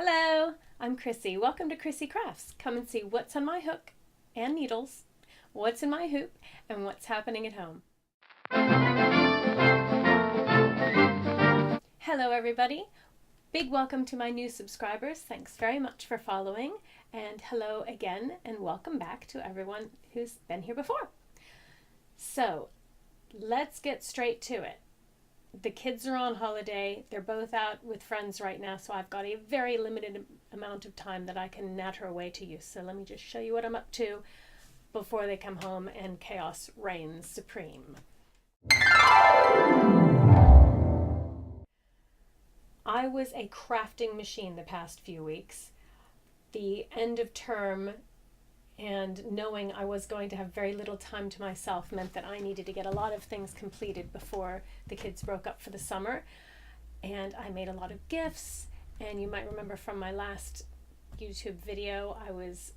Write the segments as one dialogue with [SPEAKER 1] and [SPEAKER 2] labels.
[SPEAKER 1] Hello, I'm Chrissie. Welcome to Chrissie Crafts. Come and see what's on my hook and needles, what's in my hoop, and what's happening at home. Hello everybody. Big welcome to my new subscribers. Thanks very much for following. And hello again and welcome back to everyone who's been here before. So let's get straight to it. The kids are on holiday. They're both out with friends right now, so I've got a very limited amount of time that I can natter away to you. So let me just show you what I'm up to before they come home and chaos reigns supreme. I was a crafting machine the past few weeks. The end of term and knowing I was going to have very little time to myself meant that I needed to get a lot of things completed before the kids broke up for the summer. And I made a lot of gifts, and you might remember from my last YouTube video I was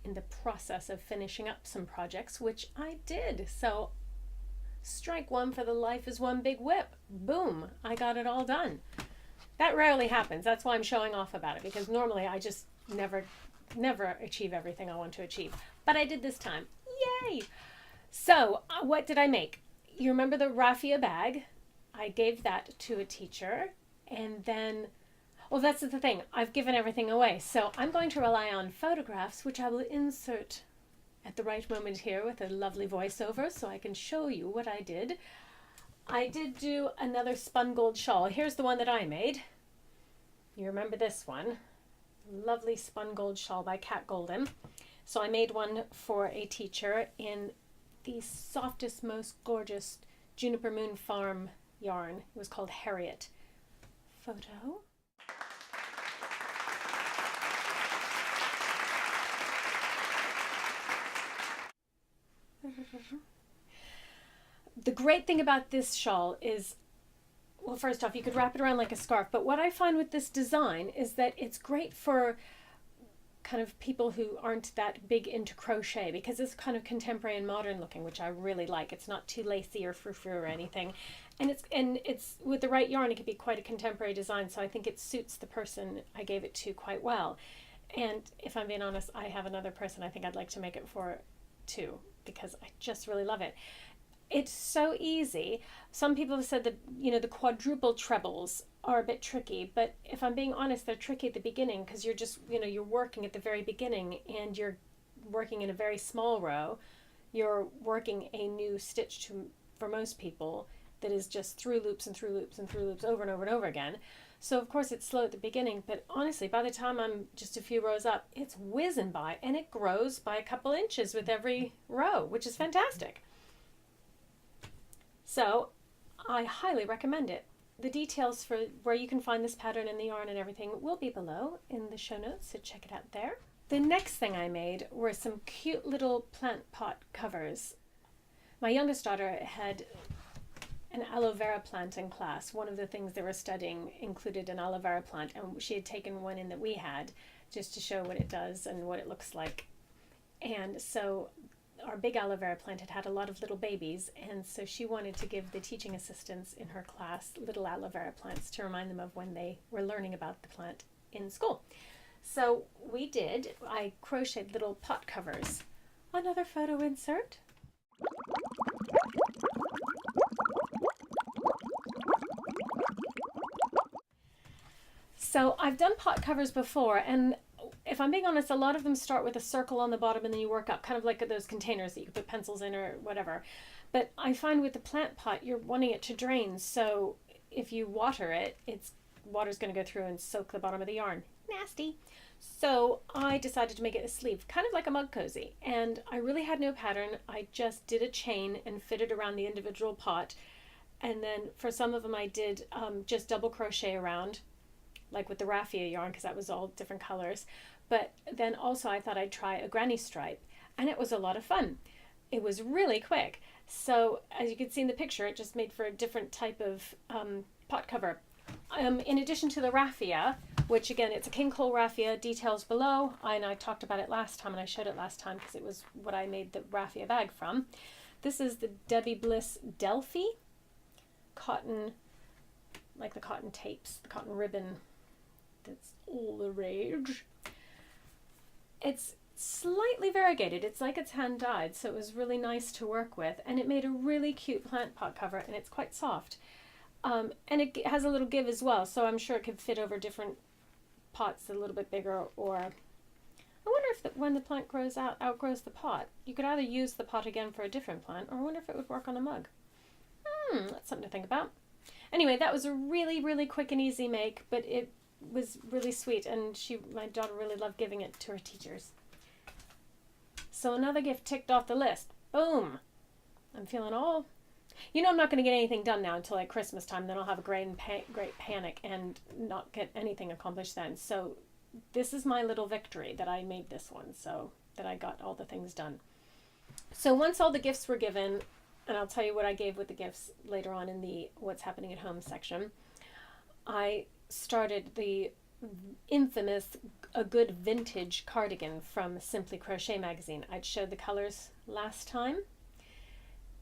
[SPEAKER 1] in the process of finishing up some projects, which I did. So strike one for the life is one big whip. Boom, I got it all done. That rarely happens. That's why I'm showing off about it, because normally I just never achieve everything I want to achieve. But I did this time. Yay! So what did I make? You remember the Raffia bag? I gave that to a teacher, and then, well, that's the thing. I've given everything away. So I'm going to rely on photographs, which I will insert at the right moment here with a lovely voiceover so I can show you what I did. I did do another Spun Gold Shawl. Here's the one that I made. You remember this one? Lovely Spun Gold Shawl by Kat Goldin. So I made one for a teacher in the softest, most gorgeous Juniper Moon Farm yarn. It was called Harriet. Photo. The great thing about this shawl is, well, first off, you could wrap it around like a scarf, but what I find with this design is that it's great for kind of people who aren't that big into crochet, because it's kind of contemporary and modern looking, which I really like. It's not too lacy or frou-frou or anything, and it's with the right yarn, it could be quite a contemporary design, so I think it suits the person I gave it to quite well. And if I'm being honest, I have another person I think I'd like to make it for too, because I just really love it. It's so easy. Some people have said that, you know, the quadruple trebles are a bit tricky, but if I'm being honest, they're tricky at the beginning because you're just, you know, you're working at the very beginning and you're working in a very small row. You're working a new stitch for most people that is just through loops and through loops and through loops over and over and over again. So of course it's slow at the beginning, but honestly, by the time I'm just a few rows up, it's whizzing by, and it grows by a couple inches with every row, which is fantastic. So I highly recommend it. The details for where you can find this pattern and the yarn and everything will be below in the show notes, so check it out there. The next thing I made were some cute little plant pot covers. My youngest daughter had an aloe vera plant in class. One of the things they were studying included an aloe vera plant, and she had taken one in that we had just to show what it does and what it looks like. And so our big aloe vera plant had a lot of little babies, and so she wanted to give the teaching assistants in her class little aloe vera plants to remind them of when they were learning about the plant in school. So we did. I crocheted little pot covers. Another photo insert. So I've done pot covers before, and if I'm being honest, a lot of them start with a circle on the bottom and then you work up, kind of like those containers that you can put pencils in or whatever. But I find with the plant pot, you're wanting it to drain, so if you water it, water's going to go through and soak the bottom of the yarn. Nasty. So I decided to make it a sleeve, kind of like a mug cozy, and I really had no pattern. I just did a chain and fitted around the individual pot, and then for some of them I did just double crochet around, like with the Raffia yarn, because that was all different colors. But then also I thought I'd try a granny stripe, and it was a lot of fun. It was really quick. So as you can see in the picture, it just made for a different type of pot cover. In addition to the Raffia, which again, it's a king coal Raffia, details below, and I talked about it last time, and I showed it last time because it was what I made the Raffia bag from. This is the Bliss Delphi cotton, like the cotton tapes, the cotton ribbon that's all the rage. It's slightly variegated. It's like it's hand dyed, so it was really nice to work with, and it made a really cute plant pot cover, and it's quite soft. And it has a little give as well, so I'm sure it could fit over different pots a little bit bigger, or I wonder if when the plant outgrows the pot, you could either use the pot again for a different plant, or I wonder if it would work on a mug. That's something to think about. Anyway, that was a really, really quick and easy make, but it was really sweet, and my daughter really loved giving it to her teachers. So another gift ticked off the list. Boom! I'm feeling all... You know, I'm not going to get anything done now until like Christmas time. Then I'll have a great panic and not get anything accomplished then. So this is my little victory that I made this one, so that I got all the things done. So once all the gifts were given, and I'll tell you what I gave with the gifts later on in the What's Happening at Home section, I started the infamous A Good Vintage cardigan from Simply Crochet magazine. I'd showed the colors last time,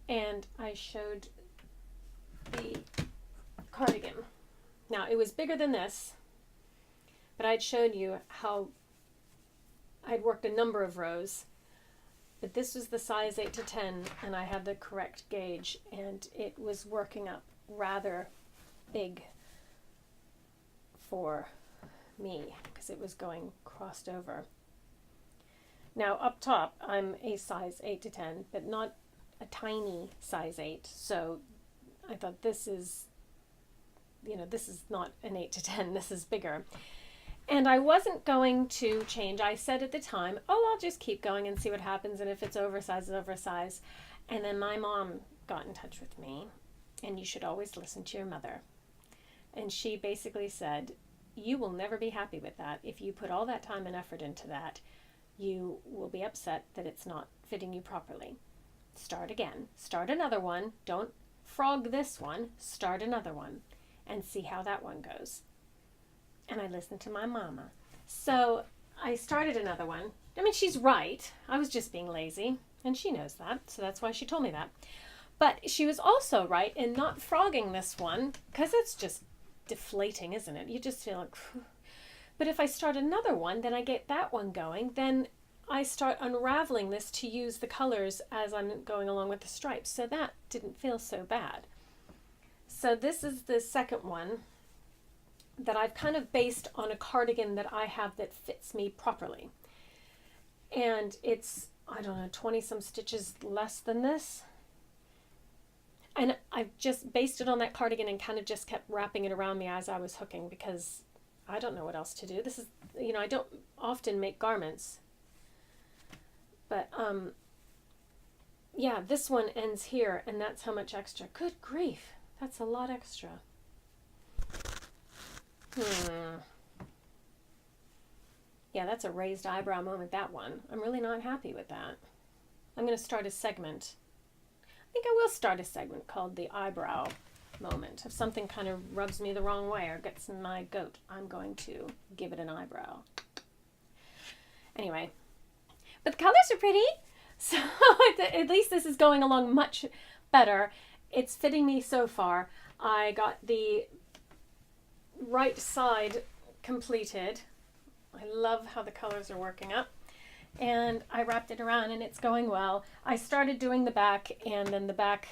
[SPEAKER 1] and I showed the cardigan. Now, it was bigger than this, but I'd shown you how I'd worked a number of rows, but this was the size 8 to 10, and I had the correct gauge, and it was working up rather big for me because it was going crossed over. Now, up top, I'm a size 8 to 10, but not a tiny size 8, so I thought this is not an 8 to 10, this is bigger. And I wasn't going to change. I said at the time, oh, I'll just keep going and see what happens, and if it's oversized, it's oversized. And then my mom got in touch with me, and you should always listen to your mother. And she basically said, you will never be happy with that. If you put all that time and effort into that, you will be upset that it's not fitting you properly. Start again. Start another one. Don't frog this one. Start another one and see how that one goes. And I listened to my mama. So I started another one. I mean, she's right. I was just being lazy, and she knows that, so that's why she told me that. But she was also right in not frogging this one, because it's just deflating, isn't it? You just feel like, phew. But if I start another one, then I get that one going, then I start unraveling this to use the colors as I'm going along with the stripes. So that didn't feel so bad. So this is the second one that I've kind of based on a cardigan that I have that fits me properly. And it's, I don't know, 20 some stitches less than this. And I've just based it on that cardigan and kind of just kept wrapping it around me as I was hooking, because I don't know what else to do. This is, you know, I don't often make garments. But, yeah, this one ends here, and that's how much extra. Good grief, that's a lot extra. Yeah, that's a raised eyebrow moment, that one. I'm really not happy with that. I'm going to start a segment. I think I will start a segment called the eyebrow moment. If something kind of rubs me the wrong way or gets in my goat, I'm going to give it an eyebrow. Anyway, but the colors are pretty, so at least this is going along much better. It's fitting me so far. I got the right side completed. I love how the colors are working up. And I wrapped it around and it's going well. I started doing the back and then the back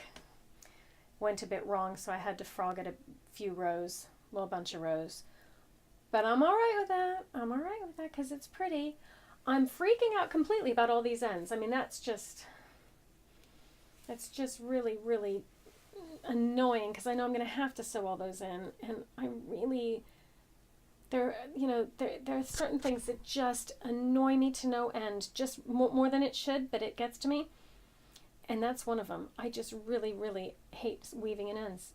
[SPEAKER 1] went a bit wrong, so I had to frog it a few rows, well, a bunch of rows. But I'm all right with that. I'm all right with that because it's pretty. I'm freaking out completely about all these ends. I mean, that's just really, really annoying because I know I'm going to have to sew all those in, and I really... There are certain things that just annoy me to no end, just more than it should, but it gets to me. And that's one of them. I just really, really hate weaving in ends.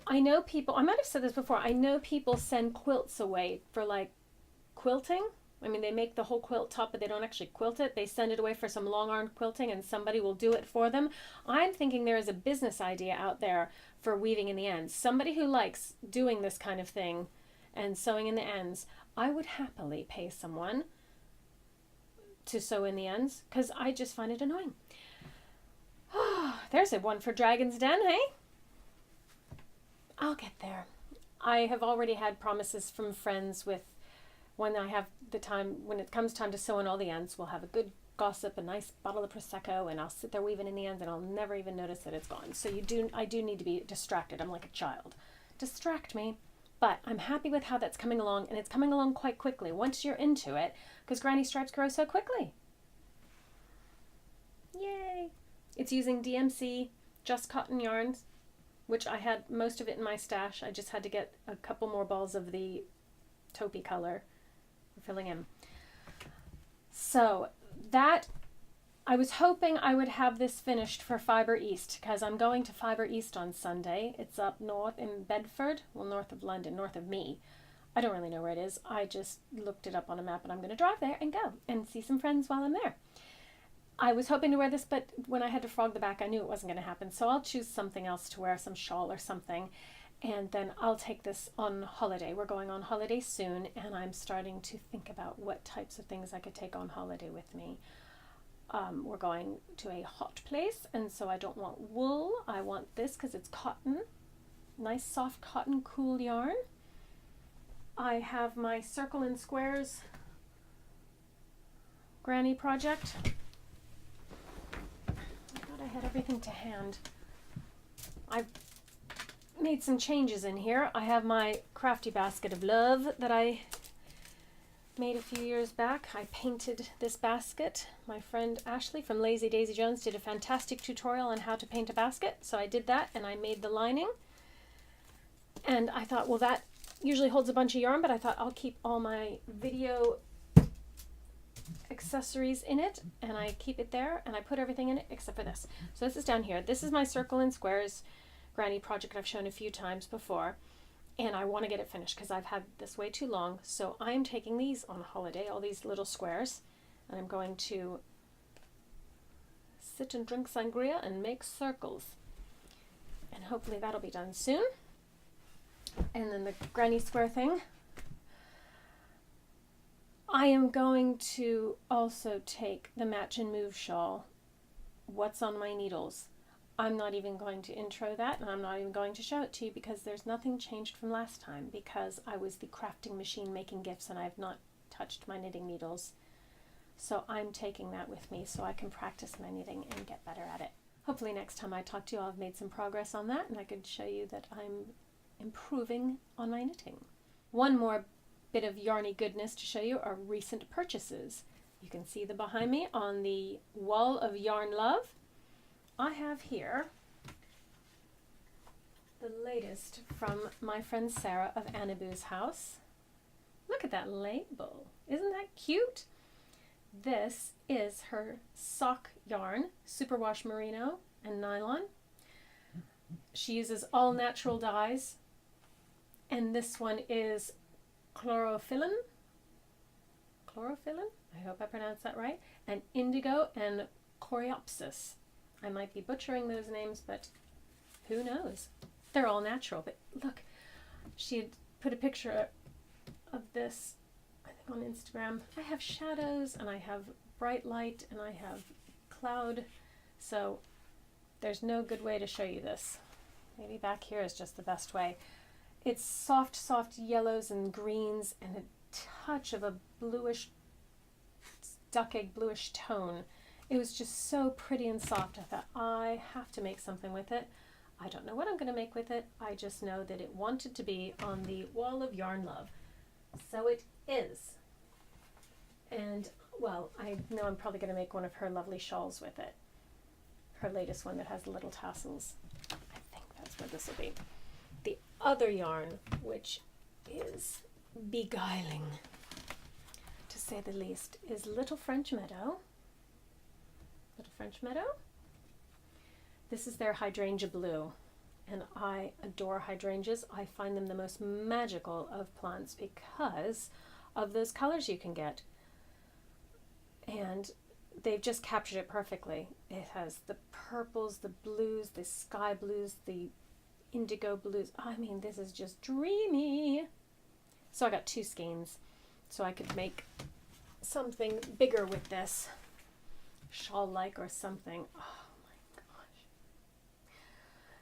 [SPEAKER 1] I know people, I might have said this before, I know people send quilts away for like quilting. I mean, they make the whole quilt top, but they don't actually quilt it. They send it away for some long arm quilting and somebody will do it for them. I'm thinking there is a business idea out there for weaving in the ends. Somebody who likes doing this kind of thing and sewing in the ends, I would happily pay someone to sew in the ends because I just find it annoying. There's a one for Dragon's Den, hey? I'll get there. I have already had promises from friends with when I have the time, when it comes time to sew in all the ends, we'll have a good gossip, a nice bottle of Prosecco, and I'll sit there weaving in the ends and I'll never even notice that it's gone. So I do need to be distracted. I'm like a child. Distract me. But I'm happy with how that's coming along, and it's coming along quite quickly once you're into it, because granny stripes grow so quickly. Yay! It's using DMC Just Cotton yarns, which I had most of it in my stash. I just had to get a couple more balls of the taupey color for filling in. So that, I was hoping I would have this finished for Fibre East, because I'm going to Fibre East on Sunday. It's up north in Bedford, well, north of London, north of me. I don't really know where it is. I just looked it up on a map, and I'm going to drive there and go and see some friends while I'm there. I was hoping to wear this, but when I had to frog the back, I knew it wasn't going to happen. So I'll choose something else to wear, some shawl or something. And then I'll take this on holiday. We're going on holiday soon, and I'm starting to think about what types of things I could take on holiday with me. We're going to a hot place, and so I don't want wool. I want this because it's cotton. Nice soft cotton, cool yarn. I have my Circle and Squares Granny project. I had everything to hand. I've made some changes in here. I have my crafty basket of love that I made a few years back. I painted this basket. My friend Ashley from Lazy Daisy Jones did a fantastic tutorial on how to paint a basket, so I did that, and I made the lining. And I thought, well, that usually holds a bunch of yarn, but I thought I'll keep all my video accessories in it, and I keep it there, and I put everything in it except for this. So this is down here. This is my Circle and Squares Granny project I've shown a few times before, and I want to get it finished because I've had this way too long. So I'm taking these on holiday, all these little squares, and I'm going to sit and drink sangria and make circles, and hopefully that'll be done soon. And then the granny square thing, I am going to also take the Match and Move shawl, What's on My Needles. I'm not even going to intro that, and I'm not even going to show it to you because there's nothing changed from last time, because I was the crafting machine making gifts and I have not touched my knitting needles. So I'm taking that with me so I can practice my knitting and get better at it. Hopefully next time I talk to you I'll have made some progress on that, and I could show you that I'm improving on my knitting. One more bit of yarny goodness to show you are recent purchases. You can see them behind me on the wall of Yarn Love. I have here the latest from my friend Sarah of Annaboo's house. Look at that label. Isn't that cute? This is her sock yarn, superwash merino and nylon. She uses all natural dyes, and this one is chlorophyllin, I hope I pronounced that right, and indigo and coreopsis. I might be butchering those names, but who knows? They're all natural, but look, she had put a picture of this, I think, on Instagram. I have shadows, and I have bright light, and I have cloud, so there's no good way to show you this. Maybe back here is just the best way. It's soft, soft yellows and greens and a touch of a bluish, duck egg bluish tone. It was just so pretty and soft. I thought, I have to make something with it. I don't know what I'm going to make with it. I just know that it wanted to be on the wall of Yarn Love. So it is. And, well, I know I'm probably going to make one of her lovely shawls with it. Her latest one that has the little tassels. I think that's what this will be. The other yarn, which is beguiling, to say the least, is Little French Meadow. Little French Meadow. This is their Hydrangea Blue, and I adore hydrangeas. I find them the most magical of plants because of those colors you can get. And they've just captured it perfectly. It has the purples, the blues, the sky blues, the indigo blues. I mean, this is just dreamy. So I got 2 skeins so I could make something bigger with this, shawl-like or something. Oh my gosh.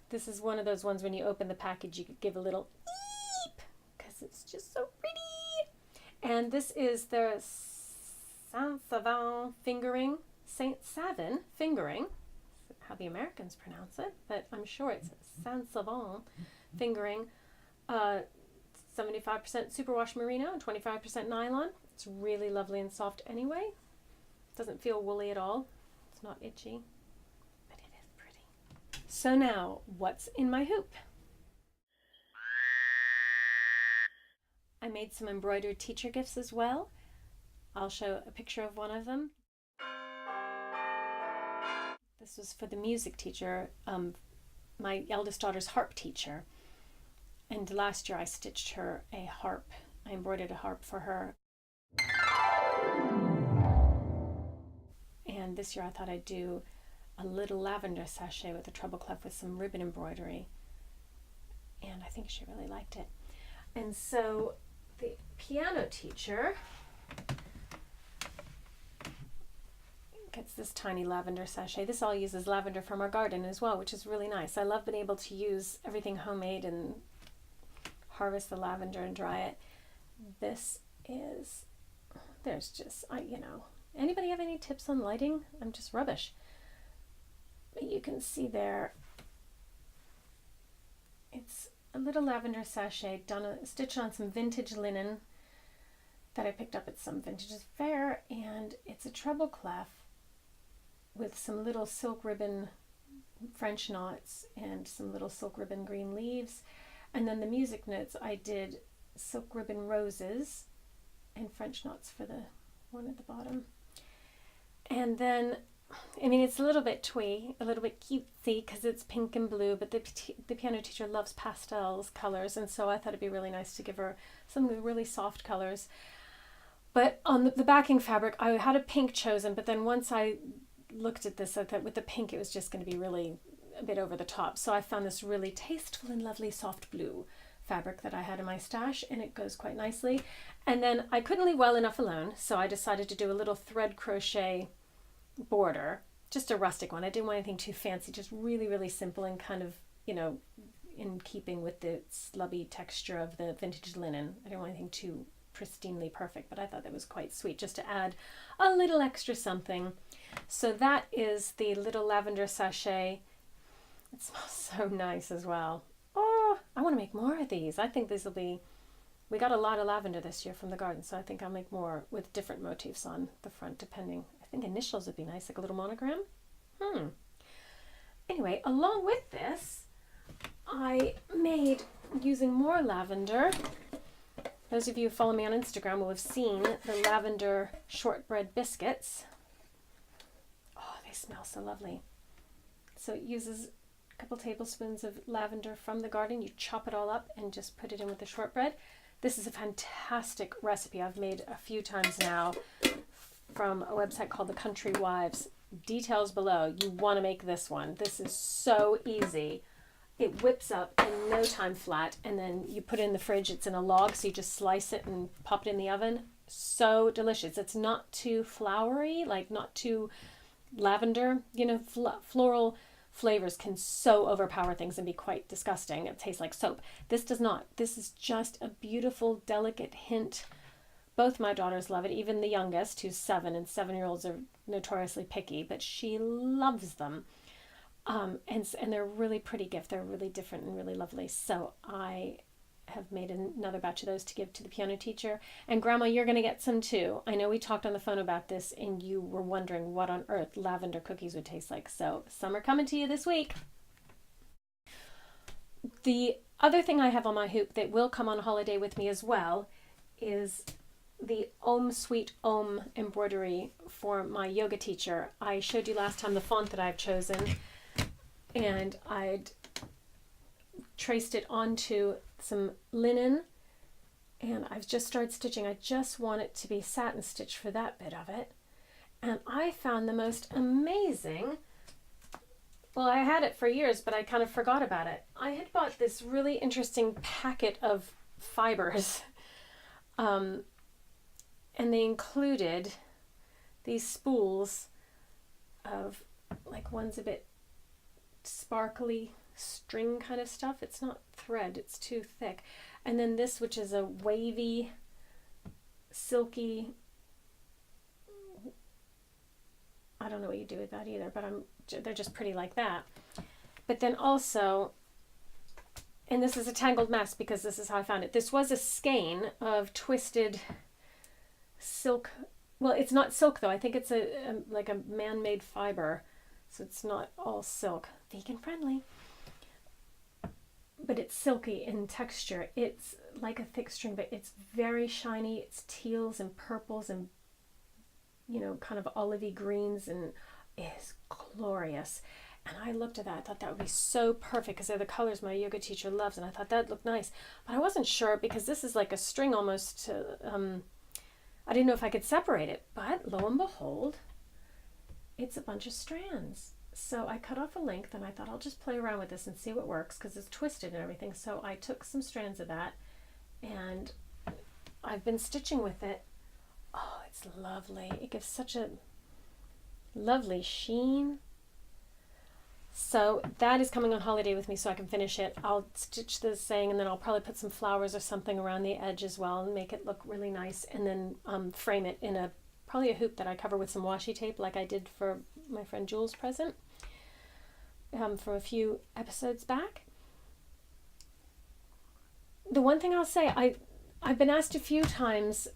[SPEAKER 1] This is one of those ones when you open the package you could give a little eep because it's just so pretty. And this is the Saint Savin fingering, Saint Savin fingering, how the Americans pronounce it, but I'm sure it's Saint Savin fingering. 75% superwash merino and 25% nylon. It's really lovely and soft anyway. Doesn't feel woolly at all. It's not itchy, but it is pretty. So now, what's in my hoop? I made some embroidered teacher gifts as well. I'll show a picture of one of them. This was for the music teacher, my eldest daughter's harp teacher. And last year I stitched her a harp. I embroidered a harp for her. And this year I thought I'd do a little lavender sachet with a treble clef with some ribbon embroidery. And I think she really liked it. And so the piano teacher gets this tiny lavender sachet. This all uses lavender from our garden as well, which is really nice. I love being able to use everything homemade and harvest the lavender and dry it. This is, there's just, anybody have any tips on lighting? I'm just rubbish. But you can see there, it's a little lavender sachet stitched on some vintage linen that I picked up at some vintage fair, and it's a treble clef with some little silk ribbon French knots and some little silk ribbon green leaves. And then the music notes, I did silk ribbon roses and French knots for the one at the bottom. And then, it's a little bit twee, a little bit cutesy because it's pink and blue, but the piano teacher loves pastels colors, and so I thought it'd be really nice to give her some of the really soft colors. But on the backing fabric, I had a pink chosen, but then once I looked at this, I thought with the pink it was just going to be really a bit over the top. So I found this really tasteful and lovely soft blue fabric that I had in my stash, and it goes quite nicely. And then I couldn't leave well enough alone, so I decided to do a little thread crochet border, just a rustic one. I didn't want anything too fancy, just really, really simple and kind of, in keeping with the slubby texture of the vintage linen. I didn't want anything too pristinely perfect, but I thought that was quite sweet just to add a little extra something. So that is the little lavender sachet. It smells so nice as well. Oh, I want to make more of these. I think these will be, we got a lot of lavender this year from the garden, so I think I'll make more with different motifs on the front depending. I think initials would be nice, like a little monogram. Anyway, along with this, I made, using more lavender, those of you who follow me on Instagram will have seen the lavender shortbread biscuits. Oh, they smell so lovely. So it uses a couple tablespoons of lavender from the garden. You chop it all up and just put it in with the shortbread. This is a fantastic recipe I've made a few times now from a website called The Country Wives. Details below. You want to make this one. This is so easy. It whips up in no time flat, and then you put it in the fridge. It's in a log, so you just slice it and pop it in the oven. So delicious. It's not too flowery, like not too lavender. Floral flavors can so overpower things and be quite disgusting. It tastes like soap. This does not. This is just a beautiful, delicate hint. Both my daughters love it, even the youngest, who's 7, and 7-year-olds are notoriously picky, but she loves them. And they're a really pretty gift. They're really different and really lovely. So I have made another batch of those to give to the piano teacher. And Grandma, you're going to get some too. I know we talked on the phone about this and you were wondering what on earth lavender cookies would taste like. So some are coming to you this week. The other thing I have on my hoop that will come on holiday with me as well is the Om Sweet Om embroidery for my yoga teacher. I showed you last time the font that I've chosen, and I'd traced it onto some linen, and I've just started stitching. I just want it to be satin stitch for that bit of it, and I found the most amazing, well, I had it for years, but I kind of forgot about it. I had bought this really interesting packet of fibers, and they included these spools of, like, one's a bit sparkly string kind of stuff. It's not thread, it's too thick. And then this, which is a wavy, silky, I don't know what you do with that either, but they're just pretty like that. But then also, and this is a tangled mess because this is how I found it. This was a skein of twisted silk. Well, it's not silk though. I think it's like a man-made fiber, so it's not all silk. Vegan friendly. But it's silky in texture. It's like a thick string, but it's very shiny. It's teals and purples and, you know, kind of olivey greens, and is glorious. And I looked at that, I thought that would be so perfect because they're the colors my yoga teacher loves, and I thought that looked nice. But I wasn't sure because this is like a string almost to, I didn't know if I could separate it, but lo and behold, it's a bunch of strands. So I cut off a length and I thought I'll just play around with this and see what works because it's twisted and everything. So I took some strands of that and I've been stitching with it. Oh, it's lovely. It gives such a lovely sheen. So that is coming on holiday with me so I can finish it. I'll stitch this thing and then I'll probably put some flowers or something around the edge as well and make it look really nice, and then frame it in probably a hoop that I cover with some washi tape like I did for my friend Jules' present from a few episodes back. The one thing I'll say, I've been asked a few times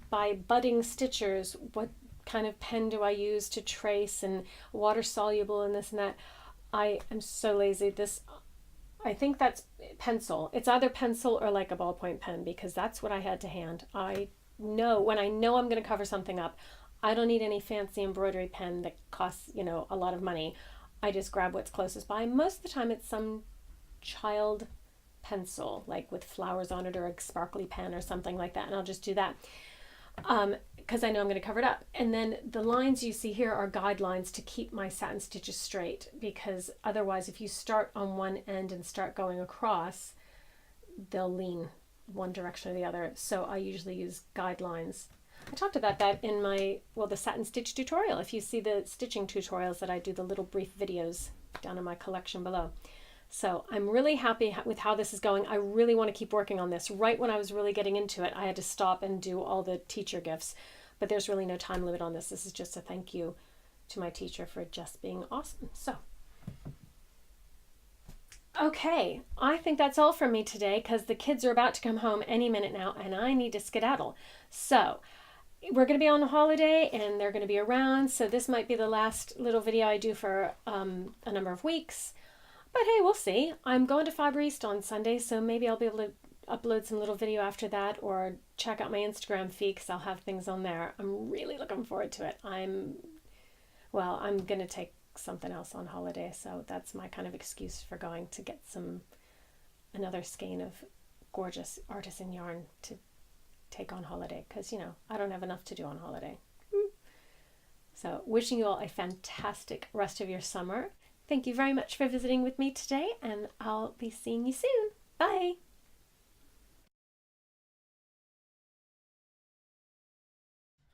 [SPEAKER 1] by budding stitchers what kind of pen do I use to trace and water soluble and this and that. I am so lazy. I think that's pencil. It's either pencil or like a ballpoint pen because that's what I had to hand. I know when I know I'm going to cover something up, I don't need any fancy embroidery pen that costs, you know, a lot of money. I just grab what's closest by. Most of the time it's some child pencil, like with flowers on it or a sparkly pen or something like that, and I'll just do that because I know I'm going to cover it up. And then the lines you see here are guidelines to keep my satin stitches straight, because otherwise if you start on one end and start going across, they'll lean one direction or the other. So I usually use guidelines. I talked about that in my, the satin stitch tutorial. If you see the stitching tutorials that I do, the little brief videos down in my collection below. So I'm really happy with how this is going. I really want to keep working on this. Right when I was really getting into it, I had to stop and do all the teacher gifts, but there's really no time limit on this. This is just a thank you to my teacher for just being awesome. So, okay, I think that's all from me today because the kids are about to come home any minute now and I need to skedaddle. So we're going to be on a holiday and they're going to be around. So this might be the last little video I do for a number of weeks. But hey, we'll see. I'm going to Faber East on Sunday, so maybe I'll be able to upload some little video after that or check out my Instagram feed because I'll have things on there. I'm really looking forward to it. I'm going to take something else on holiday, so that's my kind of excuse for going to get another skein of gorgeous artisan yarn to take on holiday because, you know, I don't have enough to do on holiday. So wishing you all a fantastic rest of your summer. Thank you very much for visiting with me today, and I'll be seeing you soon. Bye!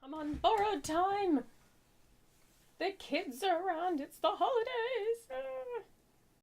[SPEAKER 1] I'm on borrowed time! The kids are around, it's the holidays!